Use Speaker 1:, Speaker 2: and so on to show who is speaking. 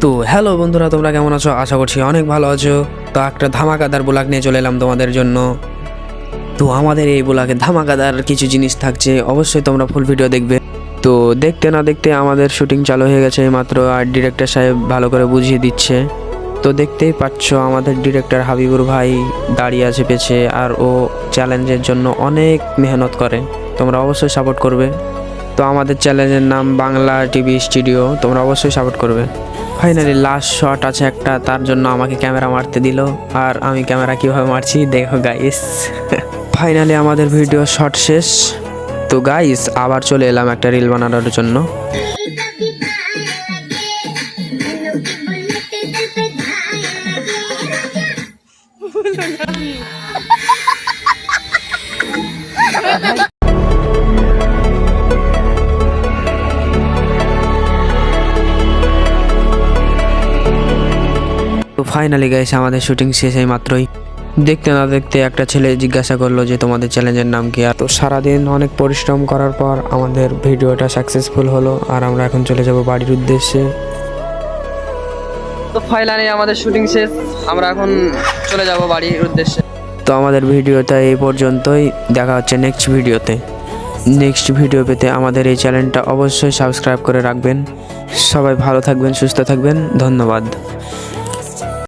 Speaker 1: তো হ্যালো বন্ধুরা, তোমরা কেমন আছো? আশা করছি অনেক ভালো আছো। তো একটা ধামাকাদার ব্লগ নিয়ে চলে এলাম তোমাদের জন্য। তো আমাদের এই ব্লগে ধামাকাদার কিছু জিনিস থাকছে, অবশ্যই তোমরা ফুল ভিডিও দেখবে। তো দেখতে না দেখতে আমাদের শুটিং চালু হয়ে গেছে মাত্র, আর ডিরেক্টর সাহেব ভালো করে বুঝিয়ে দিচ্ছে। তো দেখতেই পাচ্ছ আমাদের ডিরেক্টর হাবিবুর ভাই দাঁড়িয়ে আছে পেছে, আর ও চ্যালেঞ্জের জন্য অনেক মেহনত করে। তোমরা অবশ্যই সাপোর্ট করবে। তো আমাদের চ্যানেলের নাম বাংলা টিভি স্টুডিও, তোমরা অবশ্যই সাপোর্ট করবে। ফাইনালি লাস্ট শট আছে একটা, তার জন্য আমাকে ক্যামেরা মারতে দিল, আর আমি ক্যামেরা কিভাবে মারছি দেখো গাইস। ফাইনালি আমাদের ভিডিও শট শেষ। তো গাইস আবার চলে এলাম একটা রিল বানানোর জন্য। তো ফাইনালি গাইস আমাদের শুটিং শেষ এই মাত্রই। দেখতে না দেখতে একটা ছেলে জিজ্ঞাসা করলো যে তোমাদের চ্যালেঞ্জের নাম কি। আর তো সারাদিন অনেক পরিশ্রম করার পর আমাদের ভিডিওটা সাকসেসফুল হলো, আর আমরা এখন চলে যাব বাড়ির উদ্দেশ্যে।
Speaker 2: তো ফাইনালি আমাদের শুটিং শেষ, আমরা এখন চলে যাব বাড়ির উদ্দেশ্যে।
Speaker 1: তো আমাদের ভিডিওটা এই পর্যন্তই, দেখা হচ্ছে নেক্সট ভিডিওতে। নেক্সট ভিডিও পেতে আমাদের এই চ্যানেলটা অবশ্যই সাবস্ক্রাইব করে রাখবেন। সবাই ভালো থাকবেন, সুস্থ থাকবেন, ধন্যবাদ।